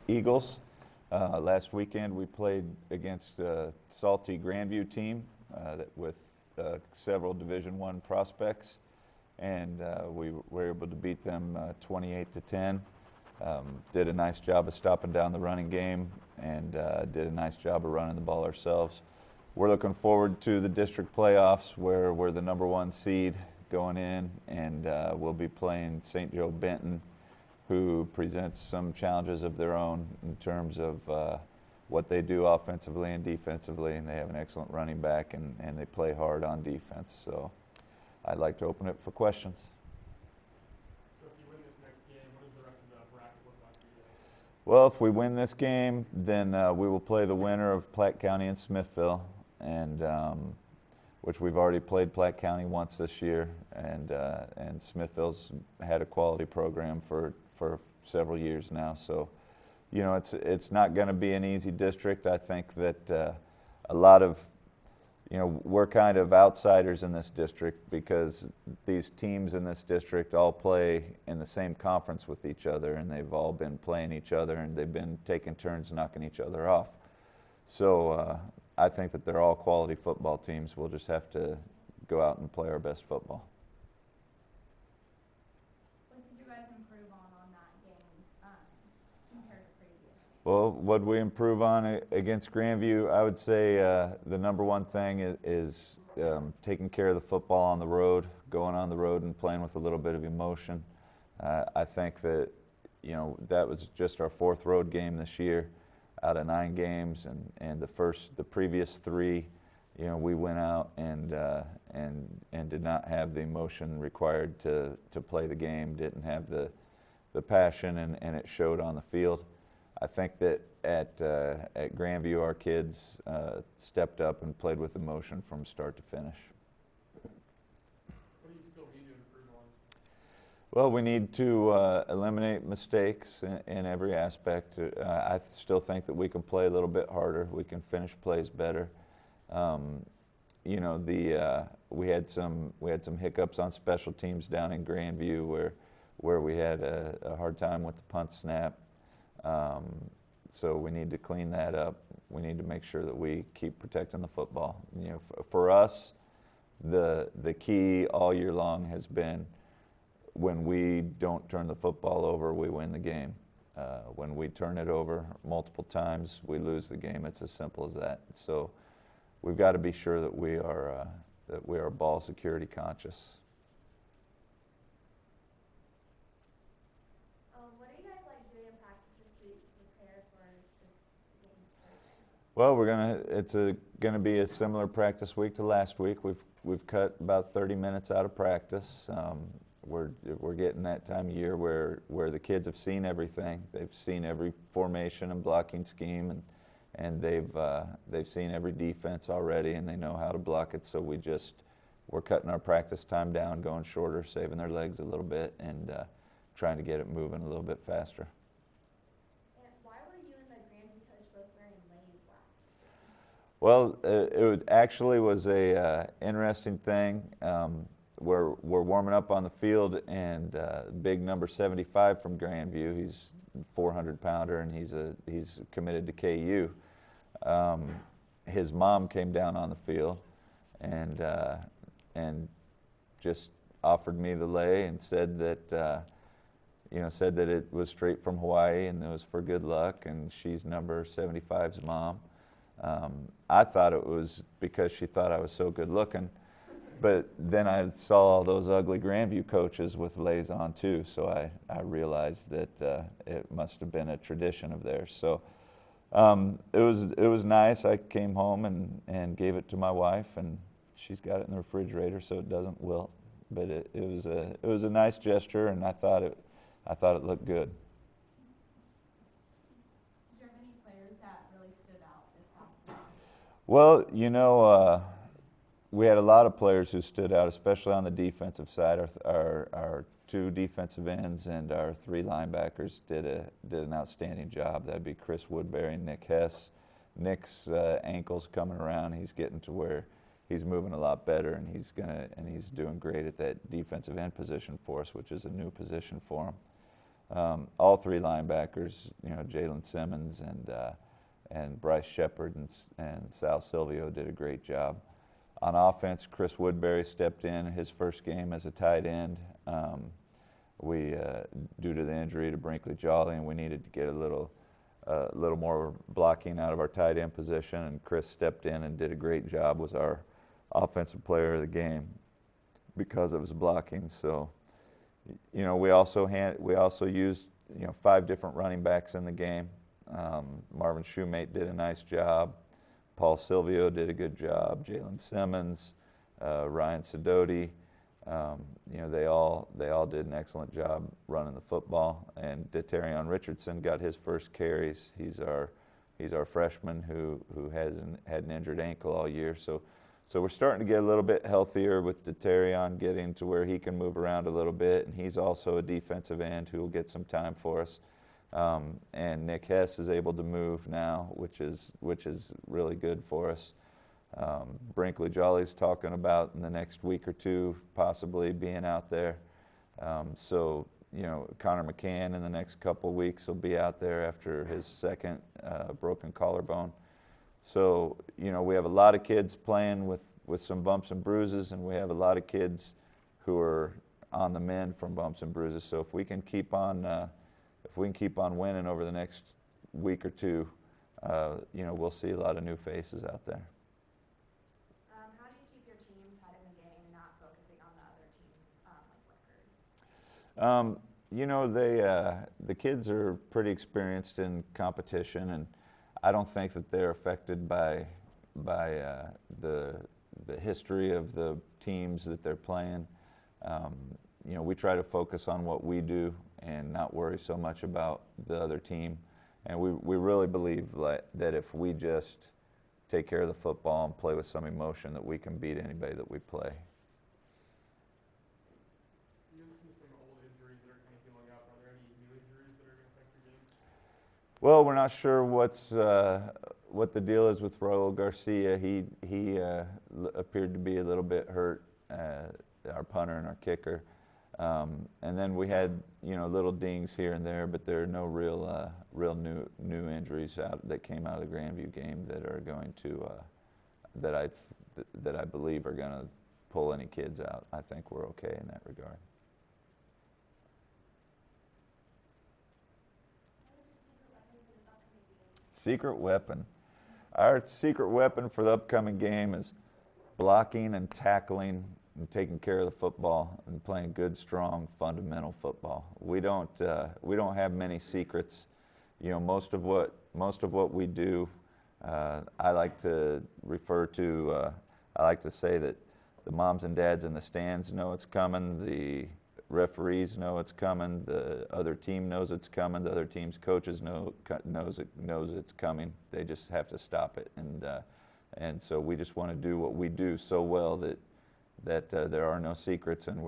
Eagles. Last weekend we played against a salty Grandview team with several Division I prospects, and we were able to beat them 28-10. Did a nice job of stopping down the running game and did a nice job of running the ball ourselves. We're looking forward to the district playoffs where we're the #1 seed going in, and we'll be playing St. Joe Benton, who presents some challenges of their own in terms of what they do offensively and defensively, and they have an excellent running back, and they play hard on defense. So I'd like to open it for questions. So if you win this next game, what does the rest of the bracket look like for you guys? Well, if we win this game, then we will play the winner of Platte County and Smithville, and which we've already played Platte County once this year, and Smithville's had a quality program for several years now. So, you know, it's not going to be an easy district. I think that a lot of, you know, we're kind of outsiders in this district because these teams in this district all play in the same conference with each other, and they've all been playing each other, and they've been taking turns knocking each other off. So I think that they're all quality football teams. We'll just have to go out and play our best football. What did you guys improve on that game compared to previous? Well, what we improve on against Grandview, I would say the #1 thing is taking care of the football on the road, going on the road and playing with a little bit of emotion. I think that, you know, that was just our 4th road game this year out of 9 games, and the previous 3, you know, we went out and did not have the emotion required to play the game, didn't have the passion, and it showed on the field. I think that at Grandview, our kids stepped up and played with emotion from start to finish. What do you still need to improve on? Well, we need to eliminate mistakes in every aspect. I still think that we can play a little bit harder. We can finish plays better. You know, we had some hiccups on special teams down in Grandview where we had a hard time with the punt snap. So we need to clean that up. We need to make sure that we keep protecting the football. You know, for us, the key all year long has been when we don't turn the football over, we win the game. When we turn it over multiple times, we lose the game. It's as simple as that. So we've got to be sure that we are ball security conscious. What are you guys like doing in practice this week to prepare for this game Thursday? Well, it's gonna be a similar practice week to last week. We've cut about 30 minutes out of practice. We're getting that time of year where the kids have seen everything. They've seen every formation and blocking scheme, and they've seen every defense already, and they know how to block it. So we're cutting our practice time down, going shorter, saving their legs a little bit, and trying to get it moving a little bit faster. And why were you and the Grandview coach both wearing Lay's last? Well, it actually was a interesting thing. We're warming up on the field, and big number 75 from Grandview. He's a 400-pounder, and he's committed to KU. His mom came down on the field, and just offered me the lei and said that it was straight from Hawaii and it was for good luck, and she's number 75's mom. I thought it was because she thought I was so good looking. But then I saw all those ugly Grandview coaches with leis on too, so I realized that it must have been a tradition of theirs. So it was nice. I came home and gave it to my wife, and she's got it in the refrigerator so it doesn't wilt. But it was a nice gesture, and I thought it looked good. Did you have any players that really stood out this past week? Well, you know, we had a lot of players who stood out, especially on the defensive side. Our 2 defensive ends and our 3 linebackers did an outstanding job. That'd be Chris Woodbury and Nick Hess. Nick's ankle's coming around. He's getting to where he's moving a lot better, and he's doing great at that defensive end position for us, which is a new position for him. All three linebackers, Jalen Simmons and Bryce Shepard and Sal Silvio did a great job. On offense, Chris Woodbury stepped in his first game as a tight end. Due to the injury to Brinkley Jolly, and we needed to get a little more blocking out of our tight end position, and Chris stepped in and did a great job, was our offensive player of the game because of his blocking. So, we also used 5 different running backs in the game. Marvin Shoemate did a nice job. Paul Silvio did a good job. Jalen Simmons, Ryan Sidoti. They all did an excellent job running the football. And Detarion Richardson got his first carries. He's our freshman who hasn't had an injured ankle all year. So we're starting to get a little bit healthier with Detarion getting to where he can move around a little bit, and he's also a defensive end who will get some time for us. And Nick Hess is able to move now, which is really good for us. Brinkley Jolly's talking about in the next week or two possibly being out there. So Connor McCann in the next couple of weeks will be out there after his second broken collarbone. So we have a lot of kids playing with some bumps and bruises, and we have a lot of kids who are on the mend from bumps and bruises. So if we can keep on winning over the next week or two, we'll see a lot of new faces out there. How do you keep your team's head in the game, not focusing on the other team's records? The kids are pretty experienced in competition, and I don't think that they're affected by the history of the teams that they're playing. We try to focus on what we do and not worry so much about the other team. And we really believe that if we just take care of the football and play with some emotion, that we can beat anybody that we play. You mentioned some old injuries that are kind of healing up. Are there any new injuries that are going to affect your game? Well, we're not sure what the deal is with Raul Garcia. He appeared to be a little bit hurt, our punter and our kicker. And then we had little dings here and there, but there are no real new injuries that came out of the Grandview game that are going to that I believe are going to pull any kids out. I think we're okay in that regard. Secret weapon. Our secret weapon for the upcoming game is blocking and tackling and taking care of the football and playing good, strong, fundamental football. We don't have many secrets. Most of what we do, I like to say that the moms and dads in the stands know it's coming. The referees know it's coming. The other team knows it's coming. The other team's coaches knows it's coming. They just have to stop it. And so we just want to do what we do so well that there are no secrets, and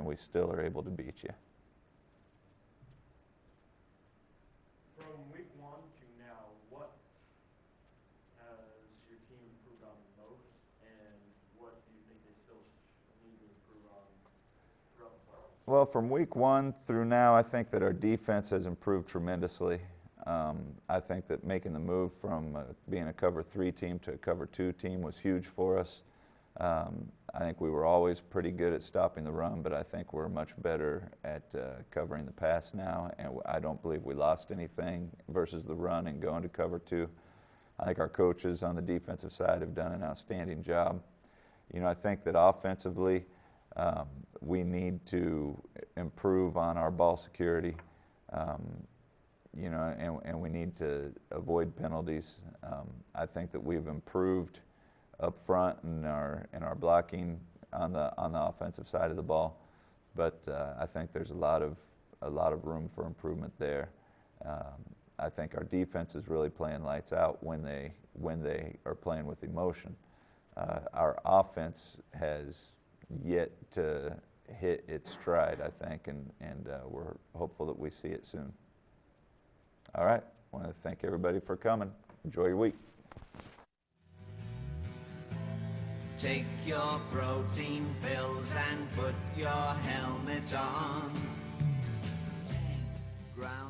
we still are able to beat you. From week 1 to now, what has your team improved on most, and what do you think they still need to improve on throughout the playoffs? Well, from week 1 through now, I think that our defense has improved tremendously. I think that making the move from being a cover 3 team to a cover 2 team was huge for us. I think we were always pretty good at stopping the run, but I think we're much better at covering the pass now, and I don't believe we lost anything versus the run and going to cover 2. I think our coaches on the defensive side have done an outstanding job. I think that offensively, we need to improve on our ball security, and we need to avoid penalties. I think that we've improved up front in our blocking on the offensive side of the ball, but I think there's a lot of room for improvement there. I think our defense is really playing lights out when they are playing with emotion. Our offense has yet to hit its stride, I think, and we're hopeful that we see it soon. All right, I want to thank everybody for coming. Enjoy your week. Take your protein pills and put your helmet on. ground.